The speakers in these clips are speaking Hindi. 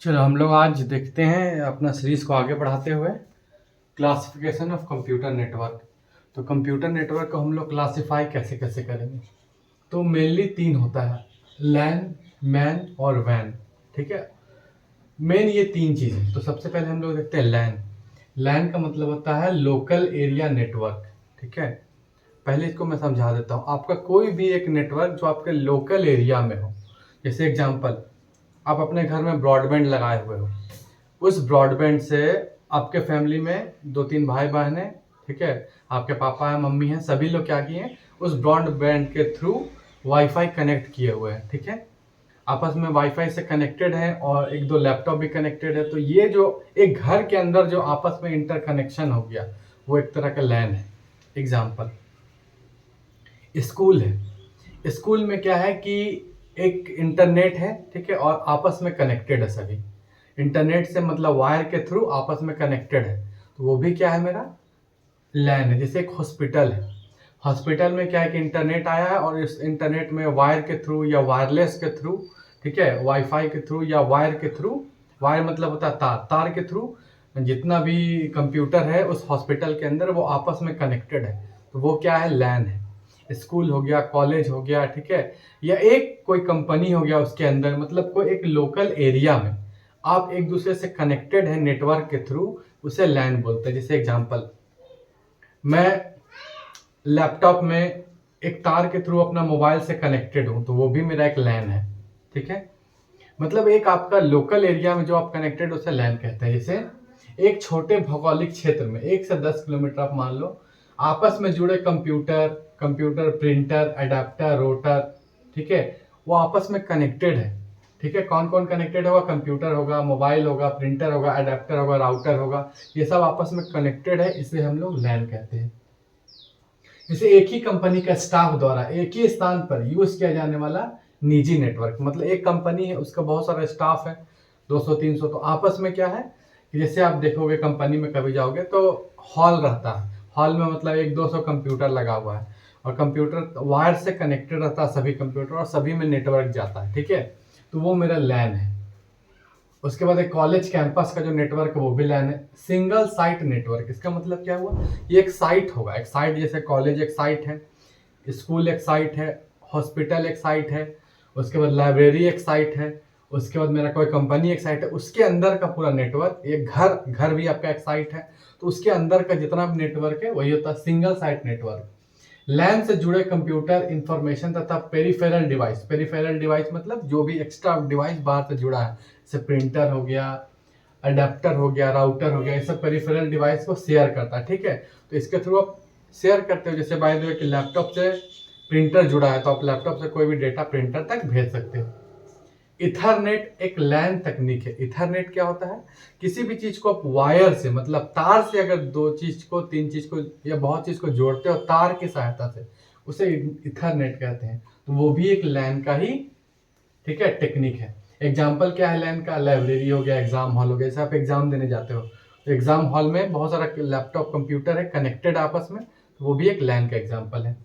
चलो हम लोग आज देखते हैं अपना सीरीज को आगे बढ़ाते हुए क्लासिफिकेशन ऑफ कंप्यूटर नेटवर्क। तो कंप्यूटर नेटवर्क को हम लोग क्लासिफाई कैसे कैसे करेंगे। तो मेनली तीन होता है, लैन, मैन और वैन। ठीक है, मेन ये तीन चीज़ें। तो सबसे पहले हम लोग देखते हैं लैन। लैन का मतलब होता है लोकल एरिया नेटवर्क। ठीक है, पहले इसको मैं समझा देता हूँ। आपका कोई भी एक नेटवर्क जो आपके लोकल एरिया में हो, जैसे एग्जांपल आप अपने घर में ब्रॉडबैंड लगाए हुए हो, उस ब्रॉडबैंड से आपके फैमिली में 2-3 भाई बहन हैं, ठीक है, आपके पापा हैं, मम्मी हैं, सभी लोग क्या किए हैं, उस ब्रॉडबैंड के थ्रू वाईफाई कनेक्ट किए हुए हैं। ठीक है, आपस में वाईफाई से कनेक्टेड है और एक दो लैपटॉप भी कनेक्टेड है। तो ये जो एक घर के अंदर जो आपस में इंटर कनेक्शन हो गया, वो एक तरह का लैन है। एग्जाम्पल स्कूल है। स्कूल में क्या है कि एक इंटरनेट है, ठीक है, और आपस में कनेक्टेड है सभी। इंटरनेट से मतलब वायर के थ्रू आपस में कनेक्टेड है, तो वो भी क्या है, मेरा लैन है। जैसे एक हॉस्पिटल है, हॉस्पिटल में क्या है कि इंटरनेट आया है और इस इंटरनेट में वायर के थ्रू या वायरलेस के थ्रू, ठीक है, वाईफाई के थ्रू या वायर के थ्रू, वायर मतलब होता है तार, तार के थ्रू जितना भी कंप्यूटर है उस हॉस्पिटल के अंदर वो आपस में कनेक्टेड है, तो वो क्या है, लैन है। स्कूल हो गया, कॉलेज हो गया, ठीक है, या एक कोई कंपनी हो गया, उसके अंदर मतलब कोई एक लोकल एरिया में आप एक दूसरे से कनेक्टेड है नेटवर्क के थ्रू, उसे लैन बोलते हैं। जैसे एग्जांपल, मैं लैपटॉप में एक तार के थ्रू अपना मोबाइल से कनेक्टेड हूं, तो वो भी मेरा एक लैन है। ठीक है, मतलब एक आपका लोकल एरिया में जो आप कनेक्टेड, उसे लैन कहते हैं। जैसे एक छोटे भौगोलिक क्षेत्र में 1 से 10 किलोमीटर आप मान लो, आपस में जुड़े computer computer printer, adapter, rotor, ठीक है, वो आपस में कनेक्टेड है। ठीक है, कौन कौन कनेक्टेड होगा, कंप्यूटर होगा, मोबाइल होगा, प्रिंटर होगा, अडेप्टर होगा, राउटर होगा, ये सब आपस में कनेक्टेड है, इसे हम लोग लैन कहते हैं। जैसे एक ही कंपनी का स्टाफ द्वारा एक ही स्थान पर यूज किया जाने वाला निजी नेटवर्क, मतलब एक कंपनी है, उसका बहुत सारा स्टाफ है, 200-300, तो आपस में क्या है कि जैसे आप देखोगे कंपनी में कभी जाओगे तो हॉल रहता है, हॉल में मतलब 100-200 कंप्यूटर लगा हुआ है और कंप्यूटर वायर से कनेक्टेड रहता है सभी कंप्यूटर, और सभी में नेटवर्क जाता है। ठीक है, तो वो मेरा लैन है। उसके बाद एक कॉलेज कैंपस का जो नेटवर्क है वो भी लैन है। सिंगल साइट नेटवर्क, इसका मतलब क्या हुआ, ये एक साइट होगा, एक साइट, जैसे कॉलेज एक साइट है, स्कूल एक साइट है, हॉस्पिटल एक साइट है, उसके बाद लाइब्रेरी एक साइट है, उसके बाद मेरा कोई कंपनी एक साइट है, उसके अंदर का पूरा नेटवर्क, एक घर, घर भी आपका एक साइट है, तो उसके अंदर का जितना भी नेटवर्क है वही होता है सिंगल साइट नेटवर्क। लैन से जुड़े कंप्यूटर, इंफॉर्मेशन तथा पेरिफेरल डिवाइस, पेरिफेरल डिवाइस मतलब जो भी एक्स्ट्रा डिवाइस बाहर से जुड़ा है, जैसे प्रिंटर हो गया, अडेप्टर हो गया, राउटर हो गया, ये सब पेरिफेरल डिवाइस को शेयर करता है। ठीक है, तो इसके थ्रू आप शेयर करते हो। जैसे बाय द वे कि लैपटॉप से प्रिंटर जुड़ा है, तो आप लैपटॉप से कोई भी डेटा प्रिंटर तक भेज सकते हो। इथरनेट एक लैन तकनीक है। इथरनेट क्या होता है, किसी भी चीज को आप वायर से मतलब तार से अगर दो चीज को, तीन चीज को या बहुत चीज को जोड़ते हो तार की सहायता से, उसे इथरनेट कहते हैं। तो वो भी एक लैन का ही, ठीक है, टेक्निक है। एग्जाम्पल क्या है लैन का, लाइब्रेरी हो गया, एग्जाम हॉल हो गया, जैसे आप एग्जाम देने जाते हो तो एग्जाम हॉल में बहुत सारा लैपटॉप कंप्यूटर है कनेक्टेड आपस में, तो वो भी एक लैन का एग्जाम्पल है।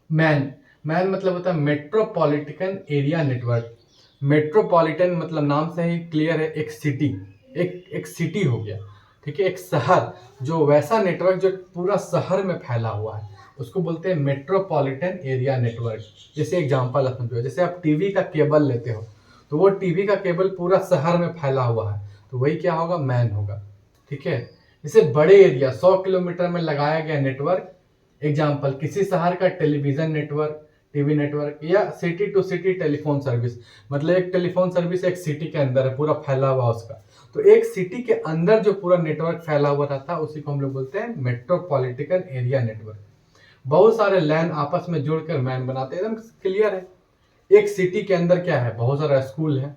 मैन, मैन मतलब होता है मेट्रोपॉलिटन एरिया नेटवर्क। मेट्रोपॉलिटन मतलब नाम से ही क्लियर है, एक सिटी, एक सिटी हो गया, ठीक है, एक शहर, जो वैसा नेटवर्क जो पूरा शहर में फैला हुआ है उसको बोलते हैं मेट्रोपॉलिटन एरिया नेटवर्क। जैसे एग्जांपल आप समझो, जैसे आप टीवी का केबल लेते हो, तो वो टीवी का केबल पूरा शहर में फैला हुआ है, तो वही क्या होगा, मैन होगा। ठीक है, जैसे बड़े एरिया 100 किलोमीटर में लगाया गया नेटवर्क, एग्जाम्पल किसी शहर का टेलीविजन नेटवर्क, टीवी नेटवर्क, या city to city telephone service, मतलब एक टेलीफोन सर्विस एक सिटी के अंदर है, पूरा फैला हुआ उसका, तो एक सिटी के अंदर जो पूरा नेटवर्क फैला हुआ रहता है उसी को हम लोग बोलते हैं मेट्रोपॉलिटन एरिया नेटवर्क। बहुत सारे लैन आपस में जुड़कर मैन बनाते हैं, एकदम क्लियर है। एक सिटी के अंदर क्या है, बहुत सारा स्कूल है,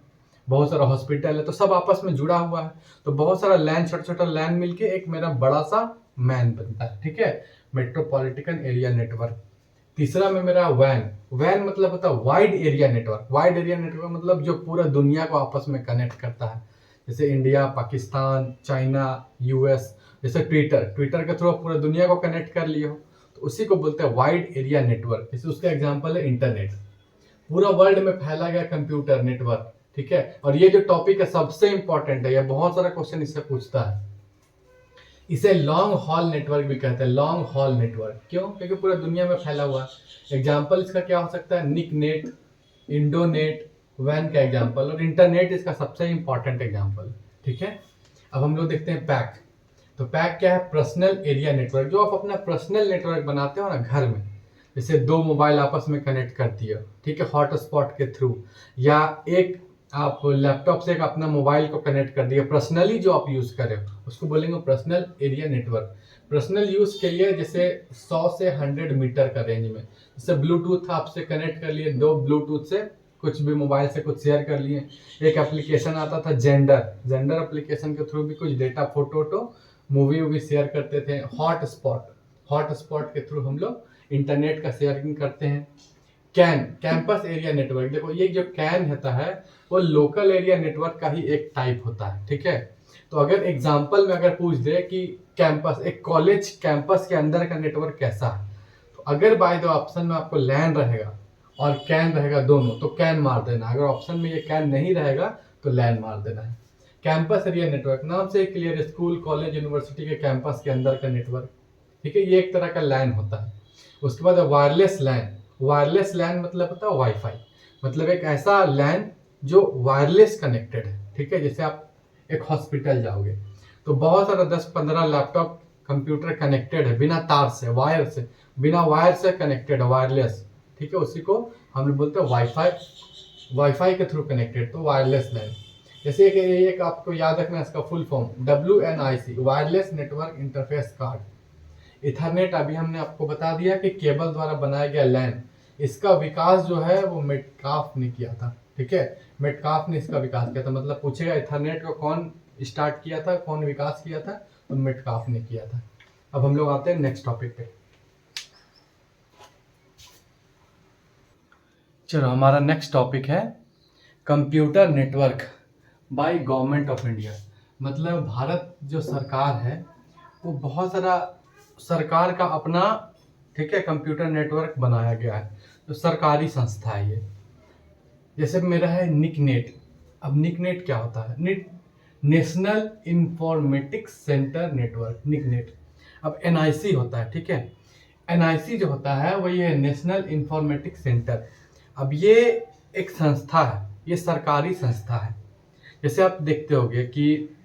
बहुत सारा हॉस्पिटल है, तो सब आपस में जुड़ा हुआ है, तो बहुत सारा लैन, छोटा छोटा लैन मिलके एक मेरा बड़ा सा मैन बनता है। ठीक है, मेट्रोपॉलिटन एरिया नेटवर्क। तीसरा में मेरा वैन, वैन मतलब होता है wide area network. Wide area network मतलब जो पूरा दुनिया को आपस में कनेक्ट करता है, जैसे इंडिया, पाकिस्तान, चाइना, यूएस, जैसे ट्विटर, ट्विटर के थ्रू पूरा दुनिया को कनेक्ट कर लिए हो, तो उसी को बोलते हैं वाइड एरिया नेटवर्क। जैसे उसका एग्जांपल है इंटरनेट, पूरा वर्ल्ड में फैला गया कंप्यूटर नेटवर्क, ठीक है। और ये जो टॉपिक है सबसे इंपॉर्टेंट है, ये बहुत सारा क्वेश्चन इससे पूछता है। इसे लॉन्ग हॉल नेटवर्क भी कहते हैं। लॉन्ग हॉल नेटवर्क क्यों? क्योंकि पूरा दुनिया में फैला हुआ है। एग्जाम्पल इसका क्या हो सकता है? निक नेट, इंडोनेट, वैन का एग्जाम्पल, और इंटरनेट इसका सबसे इंपॉर्टेंट एग्जाम्पल। ठीक है। अब हम लोग देखते हैं पैक। तो पैक क्या है? Personal area network. जो आप अपना पर्सनल नेटवर्क बनाते हो ना घर में, जैसे दो मोबाइल आपस में कनेक्ट करती है, ठीक है, हॉटस्पॉट के थ्रू, या एक आप लैपटॉप से एक अपना मोबाइल को कनेक्ट कर दिया, पर्सनली जो आप यूज करें उसको बोलेंगे personal area network. Personal use के लिए जैसे 100 से 100 मीटर का रेंज में, जैसे ब्लूटूथ आपसे कनेक्ट कर लिए, दो ब्लूटूथ से कुछ भी मोबाइल से कुछ शेयर कर लिए। एक एप्लीकेशन आता था जेंडर, जेंडर एप्लीकेशन के थ्रू भी कुछ डेटा, फोटो मूवी वूवी शेयर करते थे। हॉटस्पॉट, हॉटस्पॉट के थ्रू हम लोग इंटरनेट का शेयरिंग करते हैं। Can, campus area network. देखो ये जो कैन होता है वो लोकल एरिया नेटवर्क का ही एक टाइप होता है। ठीक है। तो अगर एग्जांपल में अगर पूछ दे कि कैंपस, एक कॉलेज कैंपस के अंदर का नेटवर्क कैसा है, तो अगर बाय द ऑप्शन में आपको लैन रहेगा और कैन रहेगा दोनों, तो कैन मार देना। अगर ऑप्शन में ये कैन नहीं रहेगा तो लैन मार देना है। कैंपस एरिया नेटवर्क नाम से क्लियर, स्कूल कॉलेज यूनिवर्सिटी के कैंपस के अंदर का नेटवर्क। ठीक है, ये एक तरह का लैन होता है। उसके बाद वायरलेस लैन। वायरलेस लैन मतलब होता है वाईफाई, मतलब एक ऐसा लैन जो वायरलेस कनेक्टेड है। ठीक है, जैसे आप एक हॉस्पिटल जाओगे तो बहुत सारा 10-15 लैपटॉप कंप्यूटर कनेक्टेड है बिना तार से, वायर से, बिना वायर से कनेक्टेड है, वायरलेस। ठीक है, उसी को हम लोग बोलते हैं वाईफाई, वाईफाई के थ्रू कनेक्टेड, तो वायरलेस लैन। जैसे एक आपको याद रखना इसका full form WNIC, wireless network interface card. Ethernet अभी हमने आपको बता दिया कि केबल द्वारा बनाया गया लैन, इसका विकास जो है वो मेटकाफ ने किया था। ठीक है, मेटकाफ ने इसका विकास किया था। मतलब पूछेगा इथरनेट को कौन स्टार्ट किया था, कौन विकास किया था, तो मेटकाफ ने किया था। अब हम लोग आते हैं नेक्स्ट टॉपिक पे। चलो, हमारा नेक्स्ट टॉपिक है computer network by government of India. मतलब भारत जो सरकार है वो बहुत सारा सरकार का अपना, ठीक है, कंप्यूटर नेटवर्क बनाया गया है, तो सरकारी संस्था है ये। जैसे मेरा है निकनेट। अब निकनेट क्या होता है? National informatics centre network, NICNET. अब NIC होता है। ठीक है, NIC जो होता है वो ये नेशनल इंफॉर्मेटिक्स सेंटर। अब ये एक संस्था है, ये सरकारी संस्था है। जैसे आप देखते होंगे कि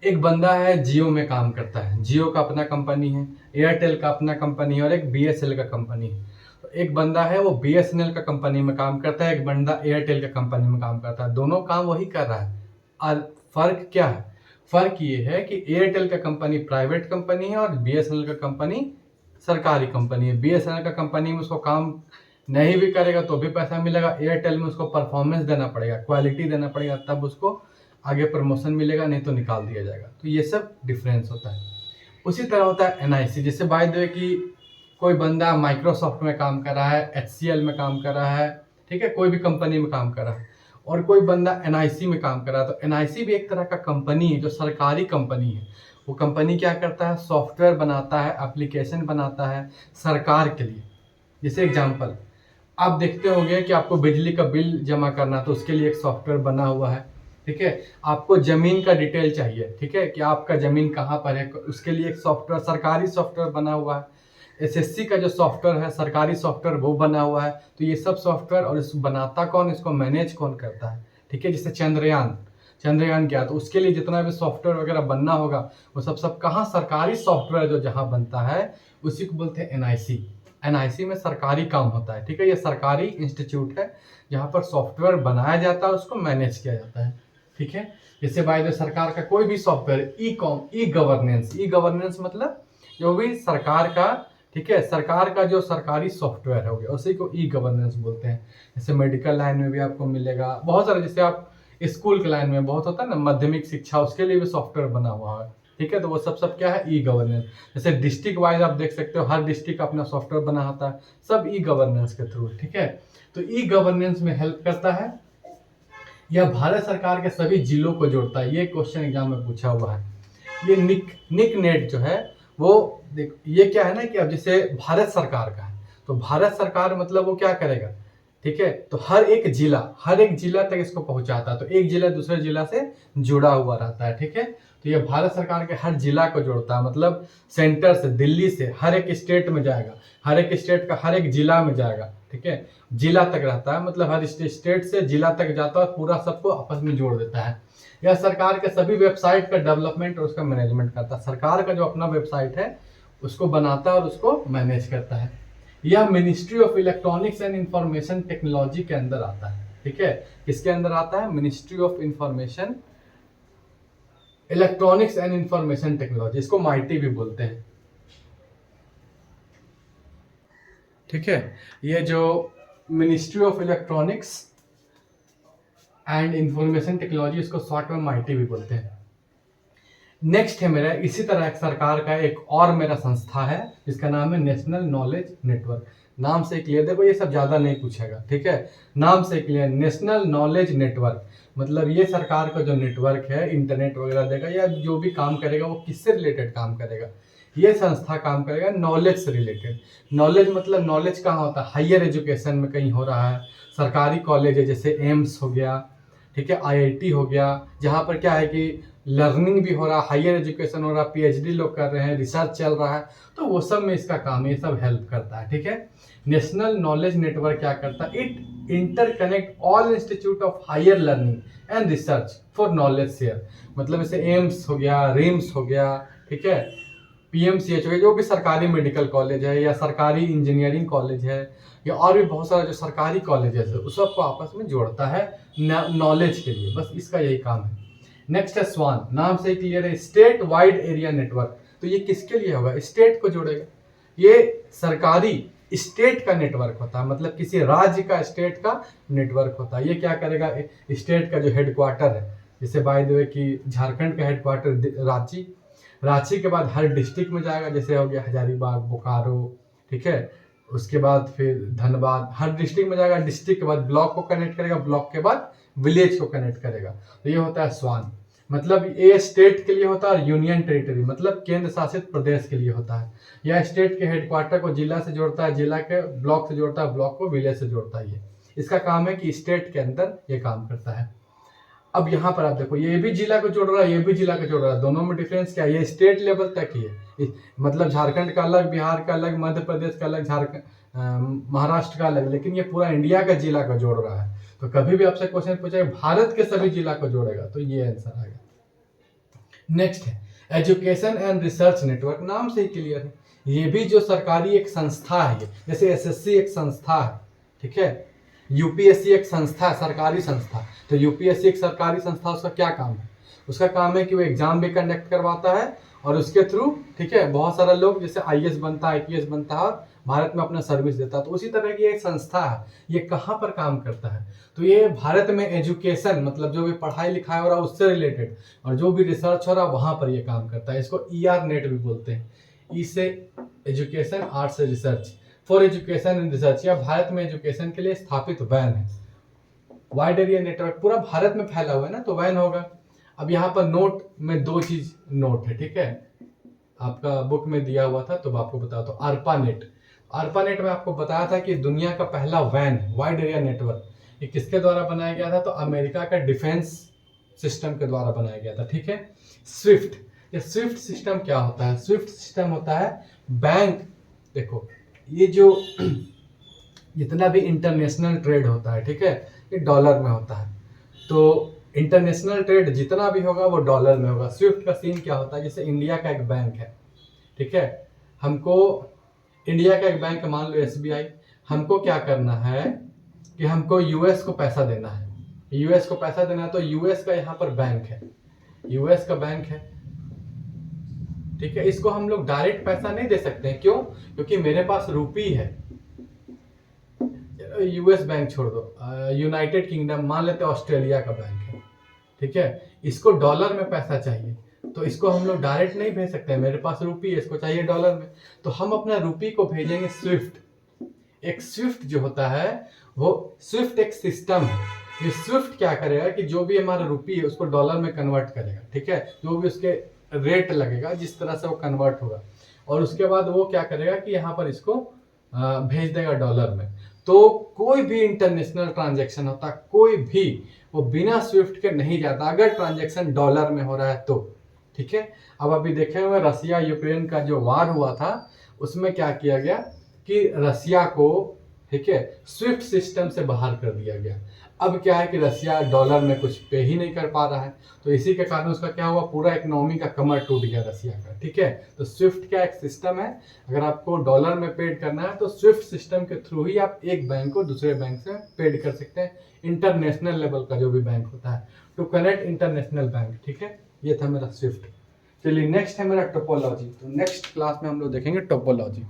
एक बंदा है जियो में काम करता है, जियो का अपना कंपनी है, एयरटेल का अपना कंपनी है, और एक BSNL का कंपनी है। तो एक बंदा है वो BSNL का कंपनी में काम करता है, एक बंदा एयरटेल का कंपनी में काम करता है। दोनों काम वही कर रहा है। और फर्क क्या है? फर्क ये है कि एयरटेल का कंपनी प्राइवेट कंपनी है और BSNL का कंपनी सरकारी कंपनी है। BSNL का कंपनी में उसको काम नहीं भी करेगा तो भी पैसा मिलेगा, एयरटेल में उसको परफॉर्मेंस देना पड़ेगा, क्वालिटी देना पड़ेगा, तब उसको आगे प्रमोशन मिलेगा, नहीं तो निकाल दिया जाएगा। तो ये सब डिफरेंस होता है। उसी तरह होता है NIC। जैसे बाय द वे कि कोई बंदा माइक्रोसॉफ्ट में काम कर रहा है, HCL में काम कर रहा है, ठीक है, कोई भी कंपनी में काम कर रहा है, और कोई बंदा NIC में काम कर रहा है, तो NIC भी एक तरह का कंपनी है जो सरकारी कंपनी है। वो कंपनी क्या करता है? सॉफ्टवेयर बनाता है, एप्लीकेशन बनाता है सरकार के लिए। जैसे एग्जाम्पल आप देखते होंगे कि आपको बिजली का बिल जमा करना, तो उसके लिए एक सॉफ्टवेयर बना हुआ है। ठीक है, आपको जमीन का डिटेल चाहिए, ठीक है, कि आपका जमीन कहाँ पर है, उसके लिए एक सॉफ्टवेयर, सरकारी सॉफ्टवेयर बना हुआ है। SSC का जो सॉफ्टवेयर है, सरकारी सॉफ्टवेयर, वो बना हुआ है। तो ये सब सॉफ्टवेयर, और इस बनाता कौन, इसको मैनेज कौन करता है? ठीक है, जैसे चंद्रयान गया, तो उसके लिए जितना भी सॉफ्टवेयर वगैरह बनना होगा वो सब कहाँ? सरकारी सॉफ्टवेयर जो जहाँ बनता है उसी को बोलते हैं NIC। NIC में सरकारी काम होता है। ठीक है, ये सरकारी इंस्टीट्यूट है जहाँ पर सॉफ्टवेयर बनाया जाता है, उसको मैनेज किया जाता है। ठीक है, जैसे बाय द सरकार का कोई भी सॉफ्टवेयर, ई गवर्नेंस मतलब जो भी सरकार का, ठीक है, सरकार का जो सरकारी सॉफ्टवेयर हो गया उसी को ई गवर्नेंस बोलते हैं। जैसे मेडिकल लाइन में भी आपको मिलेगा बहुत सारा, जैसे आप स्कूल के लाइन में बहुत होता है ना, माध्यमिक शिक्षा, उसके लिए भी सॉफ्टवेयर बना हुआ है। ठीक है, तो वो सब क्या है? E governance. जैसे डिस्ट्रिक्ट वाइज आप देख सकते हो, हर डिस्ट्रिक्ट अपना सॉफ्टवेयर बना होता है, सब ई गवर्नेंस के थ्रू। ठीक है, तो ई गवर्नेंस में हेल्प करता है। यह भारत सरकार के सभी जिलों को जोड़ता है। ये क्वेश्चन एग्जाम में पूछा हुआ है। ये निक नेट जो है वो देख, ये क्या है ना कि अब जैसे भारत सरकार का है, तो भारत सरकार मतलब वो क्या करेगा? ठीक है। तो हर एक जिला तक इसको पहुंचाता है, तो एक जिला दूसरे जिला से जुड़ा हुआ रहता है, ठीक है। तो ये भारत सरकार के हर जिला को जोड़ता है, मतलब सेंटर से, दिल्ली से हर एक स्टेट में जाएगा, हर एक स्टेट का हर एक जिला में जाएगा, ठीक है। जिला तक रहता है, मतलब हर स्टेट से जिला तक जाता है, पूरा सबको आपस में जोड़ देता है। यह सरकार के सभी वेबसाइट का डेवलपमेंट और उसका मैनेजमेंट करता है। सरकार का जो अपना वेबसाइट है उसको बनाता है और उसको मैनेज करता है। यह ministry of electronics and information technology के अंदर आता है, ठीक है। किसके अंदर आता है? Ministry of information, electronics and information technology, इसको माइटी भी बोलते हैं, ठीक है। ये जो ministry of electronics and information technology, इसको शॉर्ट में माइटी भी बोलते हैं। नेक्स्ट है मेरा, इसी तरह एक सरकार का एक और मेरा संस्था है जिसका नाम है नेशनल नॉलेज नेटवर्क। नाम से क्लियर, देखो ये सब ज्यादा नहीं पूछेगा, ठीक है। नाम से क्लियर, नेशनल नॉलेज नेटवर्क, मतलब ये सरकार का जो नेटवर्क है, इंटरनेट वगैरह देगा या जो भी काम करेगा वो किससे रिलेटेड काम करेगा? ये संस्था काम करेगा नॉलेज से रिलेटेड। नॉलेज मतलब नॉलेज कहाँ होता है? हायर एजुकेशन में कहीं हो रहा है, सरकारी कॉलेज है जैसे एम्स हो गया, ठीक है, आईआईटी हो गया, जहाँ पर क्या है कि लर्निंग भी हो रहा है, हायर एजुकेशन हो रहा है, पीएचडी लोग कर रहे हैं, रिसर्च चल रहा है, तो वो सब में इसका काम है, ये सब हेल्प करता है, ठीक है। नेशनल नॉलेज नेटवर्क क्या करता है? It interconnect all institute of higher learning and research for knowledge share, मतलब जैसे एम्स हो गया, रिम्स हो गया, ठीक है, पीएमसीएच हो गया, जो भी सरकारी मेडिकल कॉलेज है या सरकारी इंजीनियरिंग कॉलेज है या और भी बहुत सारा जो सरकारी कॉलेजेस है उस सबको आपस में जोड़ता है नॉलेज के लिए, बस इसका यही काम है। नेक्स्ट है स्वान, नाम से ही क्लियर है, स्टेट वाइड एरिया नेटवर्क। तो ये किसके लिए होगा? स्टेट को जोड़ेगा। ये सरकारी स्टेट का नेटवर्क होता है, मतलब किसी राज्य का स्टेट का नेटवर्क होता है। ये क्या करेगा? स्टेट का जो हेडक्वार्टर है, जैसे बाय द वे कि झारखंड का हेडक्वार्टर रांची, रांची के बाद हर डिस्ट्रिक्ट में जाएगा, जैसे हो गया हजारीबाग, बोकारो, ठीक है, उसके बाद फिर धनबाद, हर डिस्ट्रिक्ट में जाएगा, डिस्ट्रिक्ट के बाद ब्लॉक को कनेक्ट करेगा, ब्लॉक के बाद विलेज को कनेक्ट करेगा। तो ये होता है स्वान, मतलब ये स्टेट के लिए होता है, और यूनियन टेरिटरी मतलब केंद्र शासित प्रदेश के लिए होता है। यह स्टेट के हेडक्वार्टर को जिला से जोड़ता है, जिला के ब्लॉक से जोड़ता है, ब्लॉक को विलेज से जोड़ता है। ये इसका काम है कि स्टेट के अंदर ये काम करता है। अब यहाँ पर आप देखो, ये भी जिला को जोड़ रहा है, ये भी जिला को जोड़ रहा है, दोनों में डिफरेंस क्या है? ये स्टेट लेवल तक ही है, मतलब झारखंड का अलग, बिहार का अलग, मध्य प्रदेश का अलग, महाराष्ट्र का अलग, लेकिन ये पूरा इंडिया का जिला को जोड़ रहा है। तो कभी भी आपसे क्वेश्चन पूछेगा भारत के सभी जिला को जोड़ेगा, तो ये आंसर आएगा। नेक्स्ट है एजुकेशन एंड रिसर्च नेटवर्क, नाम से ही क्लियर है, ये भी जो सरकारी एक संस्था है, ये जैसे एसएससी एक संस्था है, ठीक है, यूपीएससी एक संस्था है, सरकारी संस्था। तो यूपीएससी एक सरकारी संस्था, उसका क्या काम है? उसका काम है कि वो एग्जाम भी कंडक्ट करवाता है और उसके थ्रू, ठीक है, बहुत सारा लोग जैसे आईएएस बनता है, आईपीएस बनता है और भारत में अपना सर्विस देता है। तो उसी तरह की एक संस्था है, ये कहाँ पर काम करता है? तो ये भारत में एजुकेशन, मतलब जो भी पढ़ाई लिखाई हो रहा है उससे रिलेटेड और जो भी रिसर्च हो रहा है वहाँ पर ये काम करता है। इसको ईआर नेट भी बोलते हैं, ई से एजुकेशन, आर से research, for education and research. या भारत में एजुकेशन के लिए स्थापित वैन है। वाइड एरिया नेटवर्क पूरा भारत में फैला हुआ है ना, तो वैन होगा। अब यहाँ पर नोट में दो चीज नोट है, ठीक है, आपका बुक में दिया हुआ था तो आपको बताता हूँ। ARPANET, ARPANET में आपको बताया था कि दुनिया का पहला वैन वाइड एरिया नेटवर्क, ये किसके द्वारा बनाया गया था? तो अमेरिका का डिफेंस सिस्टम के द्वारा बनाया गया था, ठीक है। स्विफ्ट, ये स्विफ्ट सिस्टम क्या होता है? स्विफ्ट सिस्टम होता है बैंक, देखो ये जो जितना भी इंटरनेशनल ट्रेड होता है, ठीक है, ये डॉलर में होता है। तो इंटरनेशनल ट्रेड जितना भी होगा वो डॉलर में होगा। स्विफ्ट का सीन क्या होता है? जैसे इंडिया का एक बैंक है, ठीक है, हमको इंडिया का एक बैंक मान लो एसबीआई, हमको क्या करना है कि हमको यूएस को पैसा देना है, यूएस को पैसा देना है, तो यूएस का यहाँ पर बैंक है, यूएस का बैंक है, ठीक है। इसको हम लोग डायरेक्ट पैसा नहीं दे सकते हैं, क्यों? क्योंकि मेरे पास रुपी है। यूएस बैंक छोड़ दो, यूनाइटेड किंगडम मान लेते हैं, ऑस्ट्रेलिया का बैंक है, ठीक है, इसको डॉलर में पैसा चाहिए, तो इसको हम लोग डायरेक्ट नहीं भेज सकते हैं, मेरे पास रुपी है, इसको चाहिए डॉलर में, तो हम अपना रुपी को भेजेंगे स्विफ्ट। एक स्विफ्ट जो होता है वो स्विफ्ट एक सिस्टम है। ये स्विफ्ट क्या करेगा कि जो भी हमारा रुपी है उसको डॉलर में कन्वर्ट करेगा, ठीक है, जो भी उसके रेट लगेगा जिस तरह से वो कन्वर्ट होगा, और उसके बाद वो क्या करेगा कि यहाँ पर इसको भेज देगा डॉलर में। तो कोई भी इंटरनेशनल ट्रांजैक्शन होता, कोई भी, वो बिना स्विफ्ट के नहीं जाता, अगर ट्रांजैक्शन डॉलर में हो रहा है तो। ठीक है, अब अभी देखे हुए रसिया यूक्रेन का जो वार हुआ था, उसमें क्या किया गया कि रसिया को, ठीक है, स्विफ्ट सिस्टम से बाहर कर दिया गया। अब क्या है कि रसिया डॉलर में कुछ पे ही नहीं कर पा रहा है, तो इसी के कारण उसका क्या हुआ, पूरा इकोनॉमी का कमर टूट गया रसिया का। ठीक है, तो स्विफ्ट क्या एक सिस्टम है, अगर आपको डॉलर में पेड करना है तो स्विफ्ट सिस्टम के थ्रू ही आप एक बैंक को दूसरे बैंक से पेड कर सकते हैं, इंटरनेशनल लेवल का जो भी बैंक होता है, टू कनेक्ट इंटरनेशनल बैंक। ठीक है, ये था मेरा स्विफ्ट। चलिए नेक्स्ट है मेरा टोपोलॉजी। तो नेक्स्ट क्लास में हम लोग देखेंगे टोपोलॉजी।